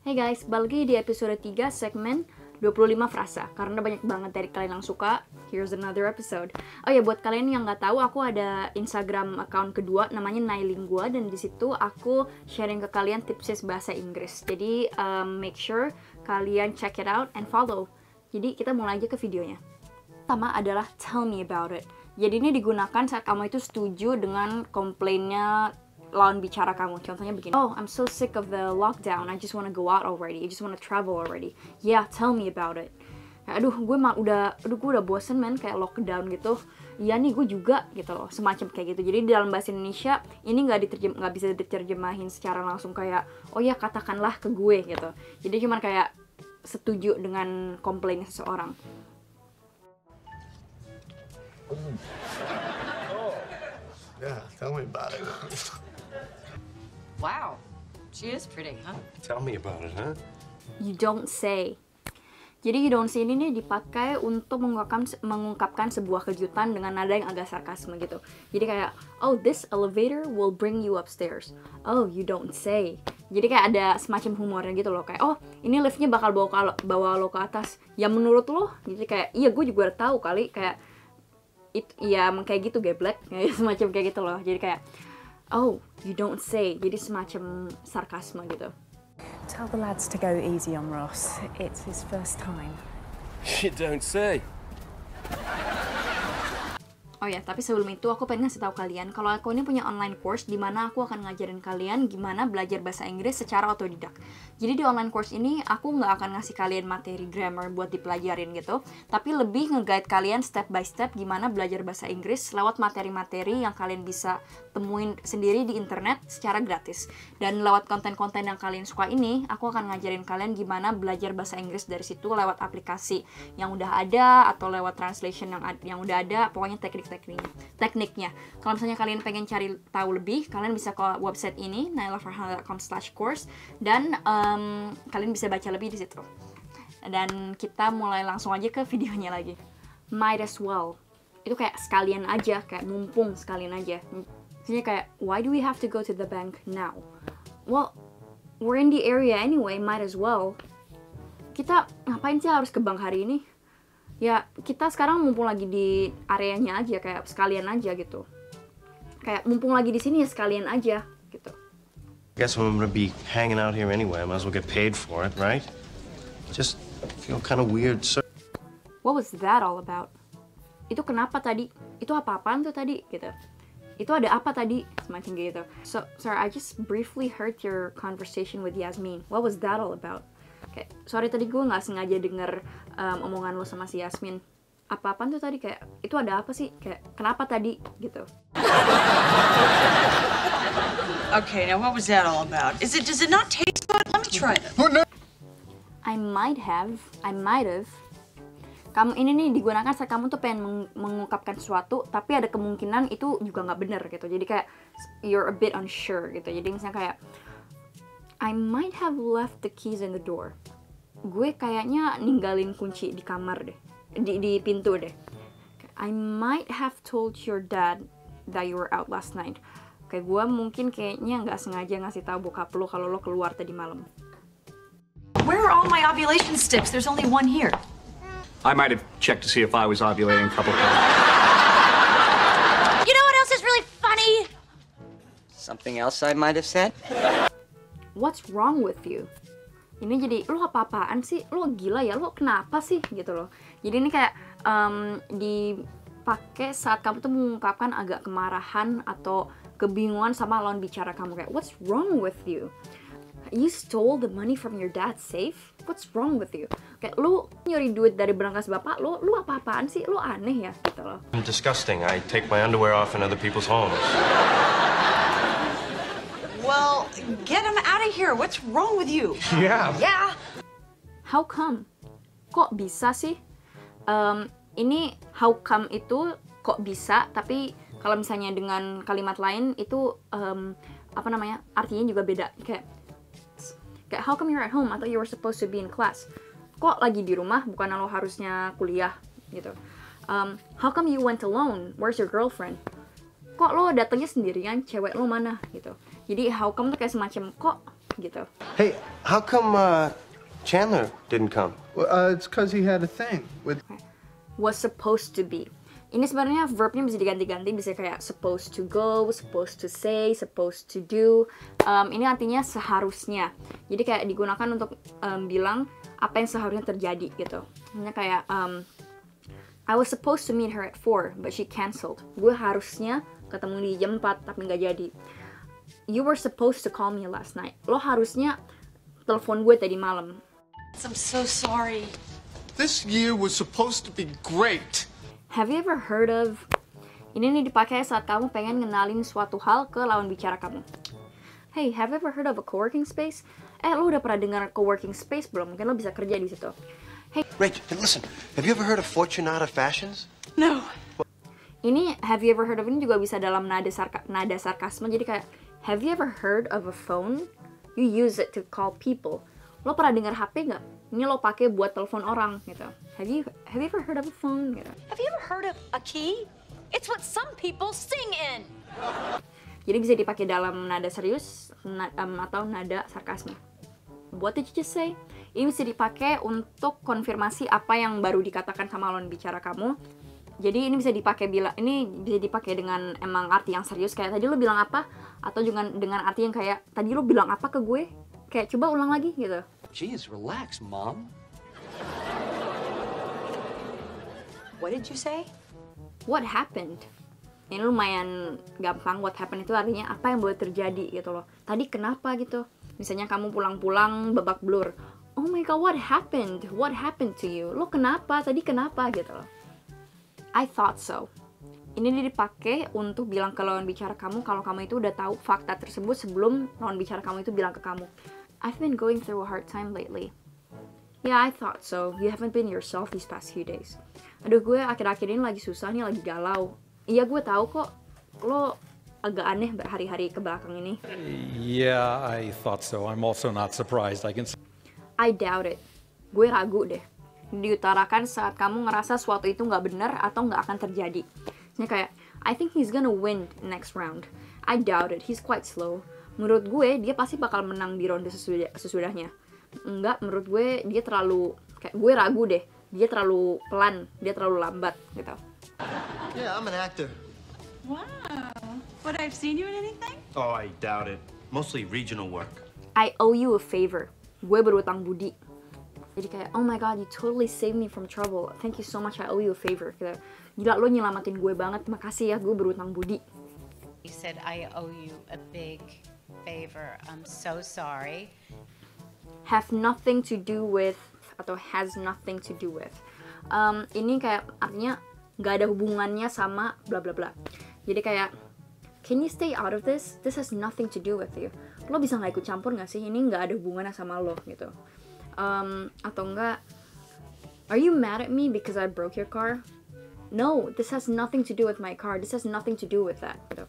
Hey guys, balik lagi di episode 3 segmen 25 frasa. Karena banyak banget dari kalian yang suka, here's another episode. Oh ya, buat kalian yang nggak tahu, aku ada Instagram account kedua namanya Nailingua, dan di situ aku sharing ke kalian tips bahasa Inggris. Jadi make sure kalian check it out and follow. Jadi kita mulai aja ke videonya. Pertama adalah tell me about it. Jadi ini digunakan saat kamu itu setuju dengan komplainnya lawan bicara kamu. Contohnya begini, oh, I'm so sick of the lockdown, I just wanna go out already, I just wanna travel already. Yeah, tell me about it. Aduh, gue udah bosen men, kayak lockdown gitu. Iya nih, gue juga gitu loh, semacam kayak gitu. Jadi di dalam bahasa Indonesia ini nggak bisa diterjemahin secara langsung kayak, oh ya katakanlah ke gue gitu. Jadi cuma kayak setuju dengan komplain seseorang. Yeah, tell me about it. Wow, she is pretty, huh? Tell me about it, huh? You don't say. Jadi you don't say ini nih dipakai untuk mengungkapkan sebuah kejutan dengan nada yang agak sarkasme gitu. Jadi kayak, oh, this elevator will bring you upstairs. Oh, you don't say. Jadi kayak ada semacam humornya gitu loh, kayak, oh, ini liftnya bakal bawa lo ke atas. Ya menurut lo, jadi kayak, iya gue juga tahu kali, kayak ya kayak gitu geblek, semacam kayak gitu loh. Jadi kayak, oh, you don't say. Jadi semacam sarkasme gitu. Tell the lads to go easy on Ross. It's his first time. You don't say. Oh ya, tapi sebelum itu aku pengen ngasih tahu kalian kalau aku ini punya online course di mana aku akan ngajarin kalian gimana belajar bahasa Inggris secara otodidak. Jadi di online course ini aku nggak akan ngasih kalian materi grammar buat dipelajarin gitu, tapi lebih nge-guide kalian step by step gimana belajar bahasa Inggris lewat materi-materi yang kalian bisa temuin sendiri di internet secara gratis. Dan lewat konten-konten yang kalian suka ini, aku akan ngajarin kalian gimana belajar bahasa Inggris dari situ lewat aplikasi yang udah ada atau lewat translation yang udah ada, pokoknya tekniknya. Kalau misalnya kalian pengen cari tahu lebih, kalian bisa ke website ini nailafarhana.com/course dan kalian bisa baca lebih di situ. Dan kita mulai langsung aja ke videonya lagi. Might as well. Itu kayak sekalian aja, kayak mumpung sekalian aja. Misalnya kayak, why do we have to go to the bank now? Well, we're in the area anyway, might as well. Kita ngapain sih harus ke bank hari ini? Ya, kita sekarang mumpung lagi di areanya aja, kayak sekalian aja gitu. Kayak mumpung lagi di sini ya sekalian aja gitu. Guess I'm gonna be hanging out here anyway. I might as well get paid for it, right? Just feel kind of weird. What was that all about? Itu kenapa tadi? Itu apa-apaan tuh tadi gitu? Itu ada apa tadi? Semacam gitu. So, sorry, I just briefly heard your conversation with Yasmin. What was that all about? Kayak, sorry tadi gue nggak sengaja denger omongan lo sama si Yasmin. Apa-apaan tuh tadi? Kayak, itu ada apa sih? Kayak, kenapa tadi? Gitu. Okay, now what was that all about? Does it not taste good? Let me try this. I might have. Kamu ini nih digunakan saat kamu tuh pengen mengungkapkan sesuatu, tapi ada kemungkinan itu juga nggak bener gitu. Jadi kayak you're a bit unsure gitu. Jadi misalnya kayak I might have left the keys in the door. Gue kayaknya ninggalin kunci di kamar deh, di pintu deh. I might have told your dad that you were out last night. Kayak gue mungkin kayaknya nggak sengaja ngasih tahu bokap lo kalau lo keluar tadi malam. Where are all my ovulation sticks? There's only one here. I might have checked to see if I was ovulating a couple times. You know what else is really funny? Something else I might have said? What's wrong with you? Ini jadi, lo apa-apaan sih? Lo gila ya? Lo kenapa sih? Gitu loh. Jadi ini kayak dipakai saat kamu tuh mengungkapkan agak kemarahan atau kebingungan sama lawan bicara kamu. Kayak, what's wrong with you? You stole the money from your dad's safe? What's wrong with you? Kayak, lu nyuri duit dari berangkas bapak lu apa-apaan sih? Lu aneh ya? Gitu loh. I'm disgusting. I take my underwear off in other people's homes. Well, get him out of here. What's wrong with you? Yeah. Yeah. How come? Kok bisa sih? Ini how come itu kok bisa, tapi kalau misalnya dengan kalimat lain itu artinya juga beda. Kayak how come you're at home? I thought you were supposed to be in class. Kok lagi di rumah? Bukan lo harusnya kuliah gitu. How come you went alone? Where's your girlfriend? Kok lo datangnya sendirian? Cewek lo mana? Gitu. Jadi how come tuh kayak semacam kok gitu. Hey, how come Chandler didn't come? Well, it's because he had a thing with. Was supposed to be. Ini sebenarnya verbnya bisa diganti-ganti, bisa kayak supposed to go, supposed to say, supposed to do. Ini artinya seharusnya. Jadi kayak digunakan untuk bilang apa yang seharusnya terjadi gitu. Misalnya kayak I was supposed to meet her at 4, but she cancelled. Gue harusnya ketemu di jam 4 tapi nggak jadi. You were supposed to call me last night. Lo harusnya telepon gue tadi malam. I'm so sorry. This year was supposed to be great. Have you ever heard of... Ini nih dipakai saat kamu pengen ngenalin suatu hal ke lawan bicara kamu. Hey, have you ever heard of a coworking space? Lo udah pernah dengar coworking space belum? Mungkin lo bisa kerja di situ. Hey, Rach, listen, have you ever heard of Fortunata Fashions? No. ini have you ever heard of ini juga bisa dalam nada sarkasme. Jadi kayak, have you ever heard of a phone? You use it to call people. Lo pernah dengar HP nggak? Ini lo pakai buat telepon orang gitu. Have you ever heard of a phone gitu? Have you ever heard of a key? It's what some people sing in. Jadi bisa dipakai dalam nada serius atau nada sarkasme. What did you just say? Ini bisa dipakai untuk konfirmasi apa yang baru dikatakan sama lawan bicara kamu. Jadi ini bisa dipakai dengan emang arti yang serius kayak tadi lo bilang apa, atau dengan arti yang kayak tadi lo bilang apa ke gue? Kayak coba ulang lagi gitu. Jeez, relax, Mom. What did you say? What happened? Ini lumayan gampang. What happened itu artinya apa yang boleh terjadi gitu loh. Tadi kenapa gitu. Misalnya kamu pulang-pulang babak belur. Oh my god, what happened? What happened to you? Lo kenapa? Tadi kenapa gitu loh. I thought so. Ini dipakai untuk bilang ke lawan bicara kamu kalau kamu itu udah tahu fakta tersebut sebelum lawan bicara kamu itu bilang ke kamu. I've been going through a hard time lately. Yeah, I thought so. You haven't been yourself these past few days. Aduh, gue akhir-akhir ini lagi susah nih, lagi galau. Iya, gue tahu kok. Lo agak aneh hari-hari ke belakang ini. Yeah, I thought so. I'm also not surprised. I doubt it. Gue ragu deh. Diutarakan saat kamu ngerasa sesuatu itu nggak benar atau nggak akan terjadi. Misalnya kayak, I think he's gonna win next round. I doubt it. He's quite slow. Menurut gue, dia pasti bakal menang di ronde sesudahnya. Enggak, menurut gue, dia terlalu... Kayak gue ragu deh. Dia terlalu pelan. Dia terlalu lambat, gitu. Yeah, I'm an actor. Wow. Would I have seen you in anything? Oh, I doubt it. Mostly regional work. I owe you a favor. Gue berutang budi. Jadi kayak, oh my god, you totally saved me from trouble. Thank you so much, I owe you a favor. Gitu. Gila, lo nyelamatin gue banget. Makasih ya, gue berutang budi. You said, I owe you a big favor. I'm so sorry. Have nothing to do with, atau has nothing to do with. Ini kayak artinya nggak ada hubungannya sama bla bla bla. Jadi kayak, can you stay out of this? This has nothing to do with you. Lo bisa nggak ikut campur nggak sih? Ini nggak ada hubungannya sama lo gitu. Atau enggak, are you mad at me because I broke your car? No, this has nothing to do with my car. This has nothing to do with that. Gitu.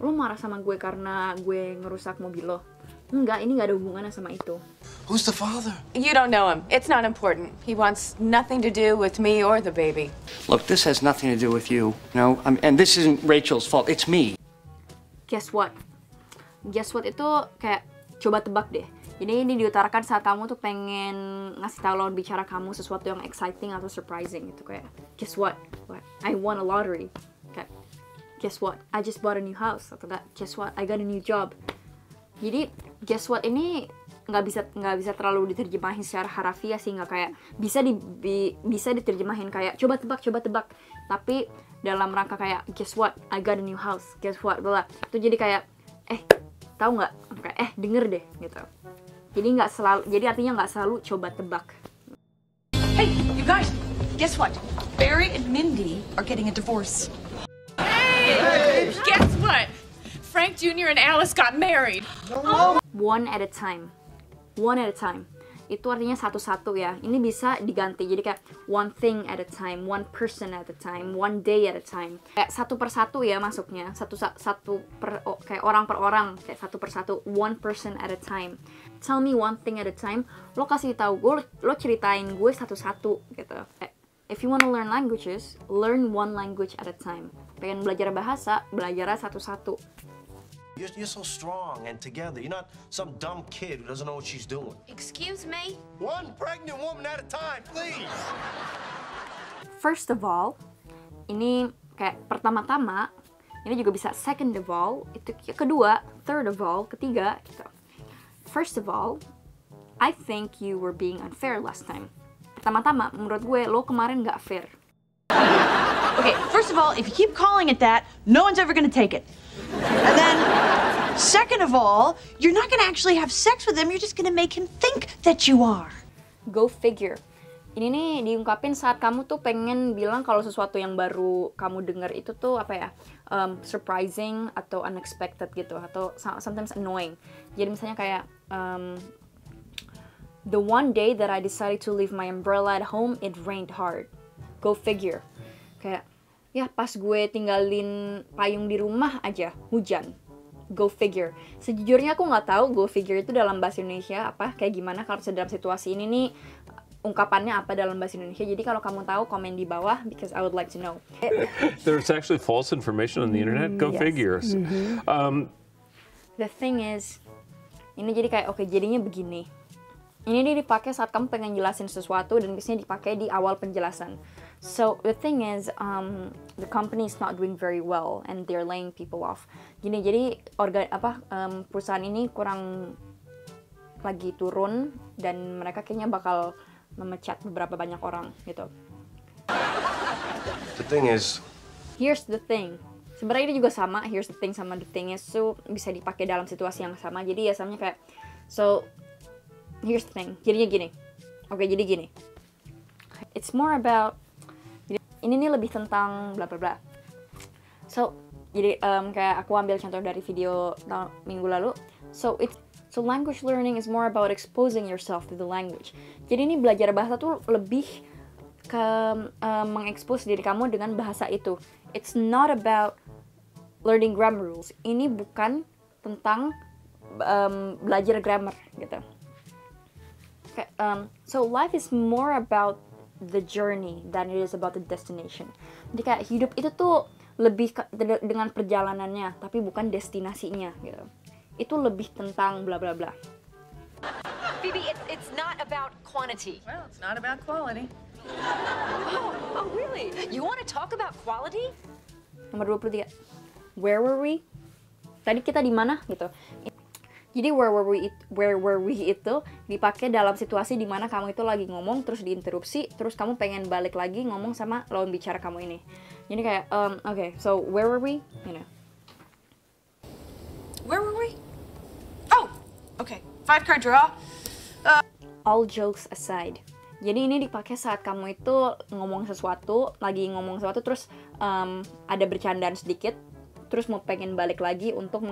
Lo marah sama gue karena gue ngerusak mobil lo? Enggak, ini nggak ada hubungannya sama itu. Who's the father? You don't know him. It's not important. He wants nothing to do with me or the baby. Look, this has nothing to do with you. No, and this isn't Rachel's fault. It's me. Guess what? Guess what itu kayak coba tebak deh. Jadi ini diutarakan saat kamu tuh pengen ngasih tahu lawan bicara kamu sesuatu yang exciting atau surprising gitu kayak guess what? What? I won a lottery. Kayak guess what? I just bought a new house. Atau enggak guess what? I got a new job. Jadi guess what ini nggak bisa terlalu diterjemahin secara harafiah sih, nggak kayak bisa diterjemahin kayak coba tebak. Tapi dalam rangka kayak guess what? I got a new house. Guess what? Blah. Itu jadi kayak tahu nggak? Kayak denger deh gitu. Jadi artinya nggak selalu coba tebak. Hey, you guys, guess what? Barry and Mindy are getting a divorce. Hey! Guess what? Frank Jr. and Alice got married. One at a time. One at a time. Itu artinya satu-satu ya. Ini bisa diganti. Jadi kayak one thing at a time, one person at a time, one day at a time. Kayak satu persatu ya masuknya. Kayak orang per orang. Kayak satu persatu. One person at a time. Tell me one thing at a time. Lo kasih tahu gue, lo ceritain gue satu-satu gitu. If you want to learn languages, learn one language at a time. Pengen belajar bahasa, belajar satu-satu. You're so strong and together. You're not some dumb kid who doesn't know what she's doing. Excuse me? One pregnant woman at a time, please. First of all, ini kayak pertama-tama, ini juga bisa second of all, itu kedua, third of all, ketiga, gitu. First of all, I think you were being unfair last time. Pertama-tama, menurut gue, lo kemarin nggak fair. Okay, first of all, if you keep calling it that, no one's ever gonna take it. And then, second of all, you're not gonna actually have sex with him, you're just gonna make him think that you are. Go figure. Ini nih diungkapin saat kamu tuh pengen bilang kalau sesuatu yang baru kamu dengar itu tuh apa ya, surprising atau unexpected gitu, atau sometimes annoying. Jadi misalnya kayak the one day that I decided to leave my umbrella at home, it rained hard. Go figure. Kayak ya pas gue tinggalin payung di rumah aja hujan. Go figure. Sejujurnya aku nggak tahu go figure itu dalam bahasa Indonesia apa kayak gimana kalau dalam situasi ini nih. Ungkapannya apa dalam bahasa Indonesia. Jadi kalau kamu tahu, komen di bawah because I would like to know. There's actually false information on the internet. Go figures. The thing is, ini jadi kayak oke, jadinya begini. Ini dia dipakai saat kamu pengen jelasin sesuatu dan biasanya dipakai di awal penjelasan. So the thing is, the company is not doing very well and they're laying people off. Gini, jadi perusahaan ini kurang lagi turun dan mereka kayaknya bakal memecat beberapa banyak orang gitu. The thing is, here's the thing. Sebenarnya ini juga sama, here's the thing sama the thing is, so bisa dipakai dalam situasi yang sama. Jadi ya samanya kayak, so here's the thing. Jadinya gini. Oke, jadi gini. It's more about, ini nih lebih tentang bla bla bla. So jadi kayak aku ambil contoh dari video minggu lalu. So language learning is more about exposing yourself to the language. Jadi ini belajar bahasa tuh lebih ke mengekspos diri kamu dengan bahasa itu. It's not about learning grammar rules. Ini bukan tentang belajar grammar gitu. So life is more about the journey than it is about the destination. Jadi kayak hidup itu tuh lebih dengan perjalanannya, tapi bukan destinasinya gitu. Itu lebih tentang bla bla bla. Phoebe, it's not about quantity. Well, it's not about quality. Oh, really? You want to talk about quality? Nomor 23. Where were we? Tadi kita di mana gitu. Jadi where were we itu dipakai dalam situasi di mana kamu itu lagi ngomong terus diinterupsi, terus kamu pengen balik lagi ngomong sama lawan bicara kamu ini. Jadi kayak okay, so where were we? You know. Where were we? Oh, okay. 5-card draw. All jokes aside. Jadi ini dipakai saat kamu itu lagi ngomong sesuatu terus ada bercandaan sedikit, terus mau pengen balik lagi untuk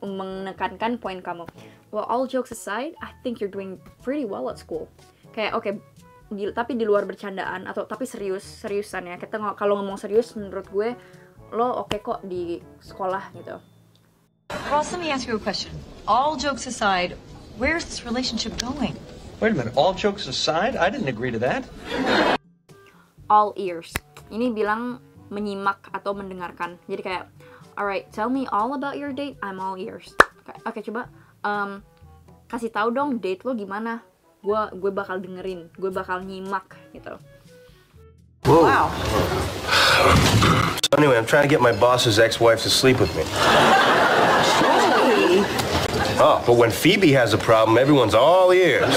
menekankan poin kamu. Well, all jokes aside, I think you're doing pretty well at school. Kayak oke, tapi di luar bercandaan atau tapi seriusan ya. Kita kalau ngomong serius, menurut gue lo oke kok di sekolah gitu. Ross, let me ask you a question. All jokes aside, where's this relationship going? Wait a minute, all jokes aside? I didn't agree to that. All ears. Ini bilang menyimak atau mendengarkan. Jadi kayak, alright, tell me all about your date, I'm all ears. Oke, coba kasih tahu dong date lo gimana. Gue bakal dengerin, gue bakal nyimak gitu. Whoa. Wow. So anyway, I'm trying to get my boss's ex-wife to sleep with me. Oh, but when Phoebe has a problem, everyone's all ears.